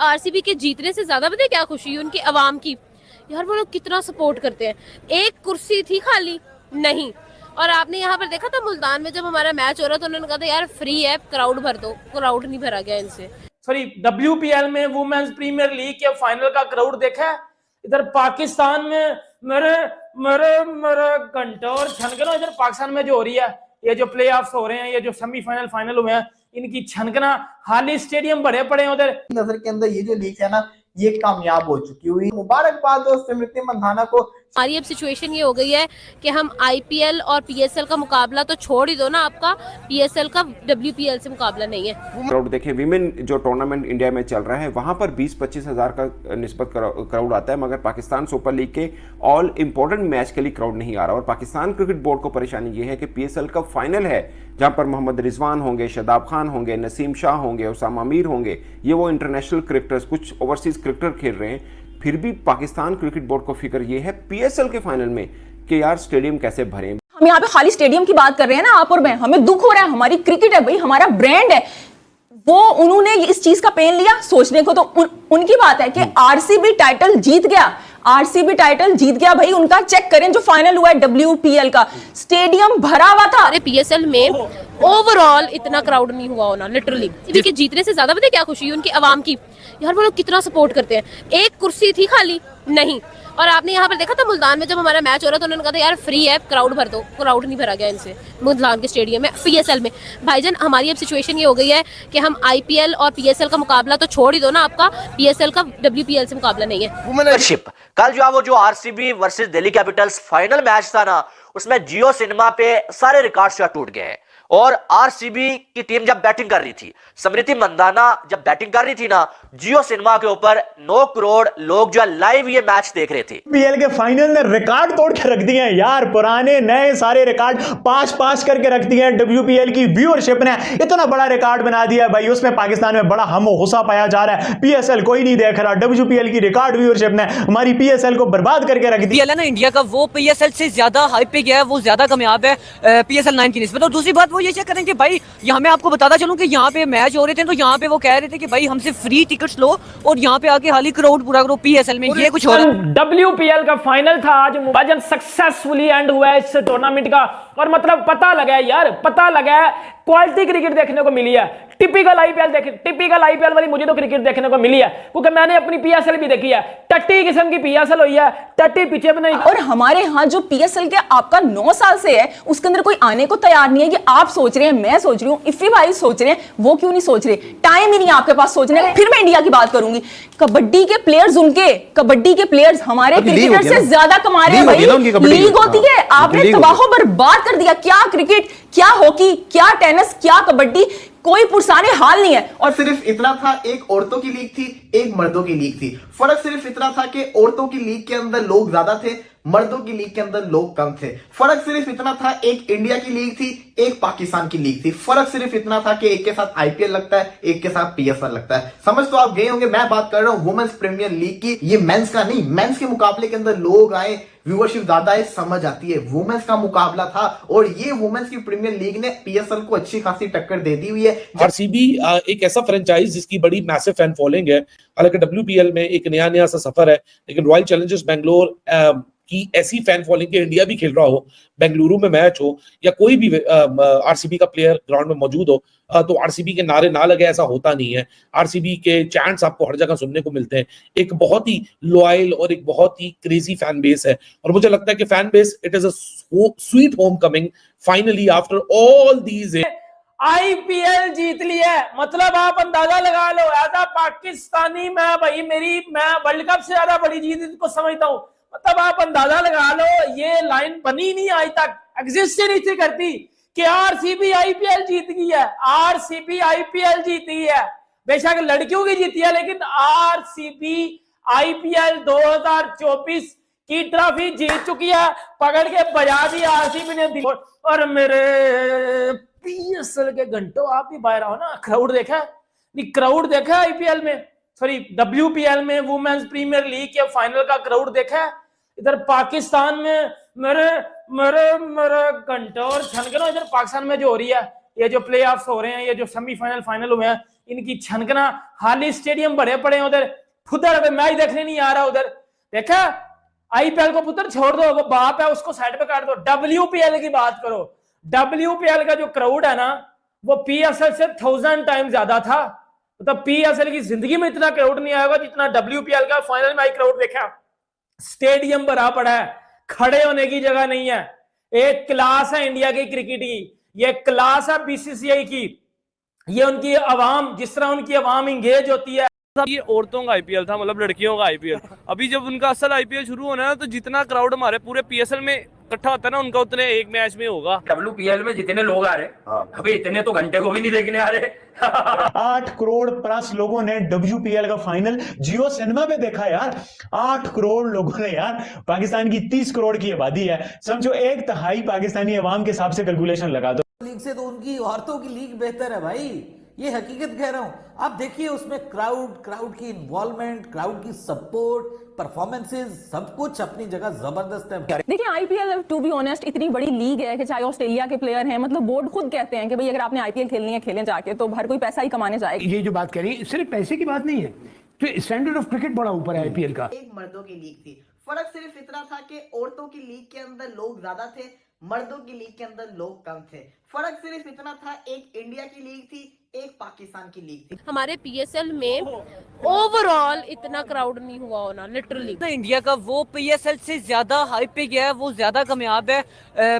RCB के जीतने से ज्यादा पता है क्या खुशी है उनकी आवाम की। यार वो लोग कितना सपोर्ट करते हैं। एक कुर्सी थी खाली नहीं, और आपने यहाँ पर देखा था मुल्तान में जब हमारा मैच हो रहा था उन्होंने कहा था यार फ्री है, क्राउड भर दो। क्राउड नहीं भरा गया इनसे। सॉरी, WPL में वुमेन्स प्रीमियर लीग के फाइनल का क्राउड देखा है। इधर पाकिस्तान में मेरे मेरे मेरे घंटा और छनकना, इधर पाकिस्तान में जो हो रही है, ये जो प्ले ऑफ्स हो रहे हैं, ये जो सेमीफाइनल फाइनल हुए हैं, इनकी छनकना, हाली स्टेडियम भरे पड़े हैं उधर। नजर के अंदर ये जो लीग है ना, ये कामयाब हो चुकी हुई। मुबारकबाद हो स्मृति मंधाना को। हमारी अब सिचुएशन ये हो गई है कि हम IPL और PSL का मुकाबला तो छोड़ ही दो ना, आपका PSL का WPL से मुकाबला नहीं है। क्राउड देखें, विमेन जो टूर्नामेंट इंडिया में चल रहा है वहां पर 20-25 हज़ार का निस्बत क्राउड आता है, मगर पाकिस्तान सुपर लीग के ऑल इंपॉर्टेंट मैच के लिए क्राउड नहीं आ रहा। और पाकिस्तान क्रिकेट बोर्ड को परेशानी ये है कि PSL का फाइनल है जहां पर मोहम्मद रिजवान होंगे, शादाब खान होंगे, नसीम शाह होंगे, उसामा मीर होंगे, ये वो इंटरनेशनल क्रिकेटर्स, कुछ ओवरसीज क्रिकेटर खेल रहे हैं। फिर भी पाकिस्तान क्रिकेट बोर्ड को फिक्र ये है PSL के फाइनल में कि यार स्टेडियम कैसे भरें। हम यहाँ पे खाली स्टेडियम की बात कर रहे हैं ना आप और मैं, हमें दुख हो रहा है। हमारी क्रिकेट है भाई, हमारा ब्रांड है, वो उन्होंने इस चीज का पेन लिया। सोचने को तो उनकी बात है कि RCB टाइटल जीत गया, RCB टाइटल जीत गया भाई। उनका चेक करें जो फाइनल हुआ है WPL का, स्टेडियम भरा हुआ था। अरे PSL में ओवरऑल इतना क्राउड नहीं हुआ होना लिटरली। इनके जीतने से ज्यादा पता है क्या खुशी है उनकी आवाम की। यार वो लोग कितना सपोर्ट करते हैं। एक कुर्सी थी खाली नहीं, और आपने यहाँ पर देखा था मुल्तान में जब हमारा मैच हो रहा था उन्होंने कहा था यार फ्री है, क्राउड भर दो। क्राउड नहीं भरा गया इनसे मुल्तान के स्टेडियम में PSL में। भाईजान हमारी अब सिचुएशन ये हो गई है कि हम IPL और PSL का मुकाबला तो छोड़ ही दो ना, आपका PSL का WPL से मुकाबला नहीं है। वुमेनशिप कल जो RCB versus Delhi Capitals final match था ना, उसमें जियो सिनेमा पे सारे रिकॉर्ड जो टूट गए हैं। और RCB की टीम जब बैटिंग कर रही थी, स्मृति मंदाना जब बैटिंग कर रही थी ना, जियो सिनेमा के ऊपर 9 करोड़ लोग जो लाइव ये मैच देख रहे थे। PL के फाइनल ने रिकॉर्ड तोड़ के रख दिए हैं यार, पुराने नए सारे रिकॉर्ड पास करके रख दिए हैं। WPL की व्यूअरशिप ने इतना बड़ा रिकॉर्ड बना दिया है भाई, उसमें पाकिस्तान में बड़ा हम गुस्सा पाया जा रहा है। PSL कोई नहीं देख रहा, WPL की रिकॉर्ड व्यूअरशिप ने हमारी PSL को बर्बाद करके रख दिया ना। इंडिया का वो PSL से ज्यादा हाइप पे गया है, वो ज्यादा कामयाब है PSL 9 की निस्बत। और दूसरी बात वो ये चेक करें कि भाई यहाँ मैं आपको बताता चलूं कि यहाँ पे मैच हो रहे थे तो यहाँ पे वो कह रहे थे कि भाई हमसे फ्री टिकट्स लो और यहाँ पे आके हाली क्राउड पूरा करो PSL में। ये कुछ हो रहा है। WPL का फाइनल था आज, मुबाजन सक्सेसफुली एंड हुआ है इस टूर्नामेंट का। और मतलब पता लगा है यार, पता लगा है क्वालिटी क्रिकेट देखने को मिली है। टिपिकल IPL वाली मुझे तो क्रिकेट देखने को मिली है, क्योंकि मैंने अपनी PSL भी देखी है। टट्टी किस्म की PSL हुई है, टट्टी पीछे बनाई। और हमारे यहाँ जो PSL के आपका 9 साल से है, उसके अंदर कोई आने को तैयार नहीं है। कि आप सोच रहे हैं, मैं सोच रही हूँ, इफ़ी भाई सोच रहे हैं, वो क्यों नहीं सोच रहे? टाइम ही नहीं आपके पास सोचने का। फिर मैं इंडिया की बात करूंगी, कबड्डी के प्लेयर्स हमारे क्रिकेटर से ज्यादा कमा रहे हैं भाई। लीग होती है, आपने तबाहो बर्बाद कर दिया। क्या क्रिकेट, क्या हॉकी, क्या टेनिस, क्या कबड्डी, कोई पुरसाने हाल नहीं है। और सिर्फ इतना था, एक औरतों की लीग थी, एक मर्दों की लीग थी। फर्क सिर्फ इतना था कि औरतों की लीग के अंदर लोग ज्यादा थे, मर्दों की लीग के अंदर लोग कम थे। फर्क सिर्फ इतना था, एक इंडिया की लीग थी, एक पाकिस्तान की लीग थी। फर्क सिर्फ इतना था कि एक के साथ IPL लगता है, एक के साथ PSL लगता है। समझ तो आप गए होंगे, मैं बात कर रहा हूं वुमेन्स प्रीमियर लीग की। ये मेंस का नहीं, मेंस के मुकाबले के अंदर लोग आए, व्यूअरशिप ज्यादा है, समझ आती है। वुमेन्स का मुकाबला था और ये वुमेन्स की प्रीमियर लीग ने PSL को अच्छी खासी टक्कर दे दी हुई है। RCB एक ऐसा फ्रेंचाइज जिसकी बड़ी मैसिव फैन फॉलोइंग है। हालांकि WPL में एक नया सा सफर है, लेकिन रॉयल चैलेंजर्स बेंगलोर की ऐसी फैन फॉलोइंग के इंडिया भी खेल रहा हो, बेंगलुरु में मैच हो या कोई भी RCB का प्लेयर ग्राउंड में मौजूद हो, तो RCB के नारे ना लगे ऐसा होता नहीं है। RCB के चैंट्स आपको हर जगह सुनने को मिलते हैं। एक बहुत ही लॉयल और एक बहुत ही क्रेजी फैन बेस है, और मुझे लगता है कि fan base, it is a sweet home coming finally after all these. IPL जीत ली है, मतलब आप अंदाजा लगा लो। ऐसा पाकिस्तानी मैं वर्ल्ड कप से ज्यादा बड़ी जीत इनको समझता हूँ। मतलब आप अंदाजा लगा लो, ये लाइन बनी नहीं आज तक, एग्जिस्ट नहीं थी करती कि RCB IPL जीत गई है। RCB IPL जीती है, बेशक लड़कियों की जीती है, लेकिन RCB IPL 2024 की ट्रॉफी जीत चुकी है। पकड़ के बजा दी RCB ने। और मेरे PSL के घंटों आप भी बाहर आओ ना, क्राउड देखा नहीं? क्राउड देखा IPL में, सॉरी WPL में वुमेन्स प्रीमियर लीग के फाइनल का क्राउड देखा है। इधर पाकिस्तान में मेरे घंटा और छनकना, इधर पाकिस्तान में जो हो रही है, ये जो प्ले ऑफ्स हो रहे हैं, ये जो सेमीफाइनल फाइनल हुए हैं, इनकी छनकना, हाली स्टेडियम भरे पड़े हैं उधर, उधर मैच देखने नहीं आ रहा उधर। देखा आईपीएल को पुत्र छोड़ दो, वो बाप है उसको साइड पे काट दो। WPL की बात करो, WPL का जो क्राउड है ना वो PSL से 1000 टाइम ज्यादा था। मतलब PSL की जिंदगी में इतना क्राउड नहीं आएगा जितना WPL का फाइनल में आई क्राउड देखा। स्टेडियम भरा पड़ा है, खड़े होने की जगह नहीं है। एक क्लास है इंडिया की क्रिकेट की, ये क्लास है BCCI की, ये उनकी आवाम, जिस तरह उनकी आवाम इंगेज होती है। ये औरतों का आईपीएल था, मतलब लड़कियों का आईपीएल। अभी जब उनका असल आईपीएल शुरू होना है तो जितना क्राउड हमारे पूरे PSL में इकट्ठा होता है ना, उनका उतने एक मैच में होगा। WPL में जितने लोग आ रहे अभी इतने तो घंटे को भी नहीं देखने आ रहे। 8 करोड़ प्लस लोगों ने WPL का फाइनल जियो सिनेमा पे देखा यार। 8 करोड़ लोगों ने यार, पाकिस्तान की 30 करोड़ की आबादी है, समझो 1/3 पाकिस्तानी अवाम के हिसाब से कैलकुलेशन लगा दो। लीग से तो उनकी औरतों की लीग बेहतर है भाई, ये हकीकत कह रहा हूं। आप देखिए उसमें क्राउड की इन्वॉल्वमेंट, क्राउड की सपोर्ट, परफॉर्मेंसेस, सब कुछ अपनी जगह जबरदस्त है। देखिए आईपीएल टू बी ऑनेस्ट इतनी बड़ी लीग है कि चाहे ऑस्ट्रेलिया के प्लेयर हैं, मतलब बोर्ड खुद कहते हैं कि भाई अगर आपने आईपीएल खेलनी है खेलें जाके, तो हर कोई पैसा ही कमाने जाएगा। ये जो बात करें सिर्फ पैसे की बात नहीं है, तो स्टैंडर्ड ऑफ क्रिकेट बड़ा ऊपर है आईपीएल का। एक मर्दों की लीग थी, फर्क सिर्फ इतना था कि औरतों की लीग के अंदर लोग ज्यादा थे, मर्दों की लीग के अंदर लोग कम थे। फर्क सिर्फ इतना था, एक इंडिया की लीग थी, एक पाकिस्तान की लीग थी। हमारे PSL में ओवरऑल इतना क्राउड नहीं हुआ होना, लिटरली। इंडिया का वो PSL से ज्यादा हाइप पे गया है, वो ज्यादा कामयाब है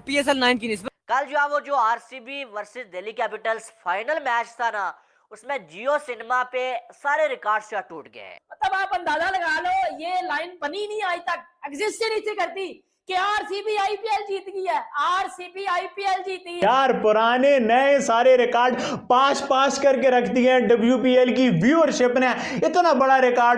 PSL 9 की निस्बत। कल जो RCB versus Delhi Capitals final match था ना, उसमें जियो सिनेमा पे सारे रिकॉर्ड्स टूट गए। मतलब आप अंदाजा लगा लो, ये लाइन बनी नहीं आज तक, एग्जिस्ट नहीं थी करती कि RCB IPL जीत गई है। RCB IPL जीती है यार, पुराने नए सारे रिकॉर्ड पास करके रख दिए हैं WPL की व्यूअरशिप ने। इतना बड़ा रिकॉर्ड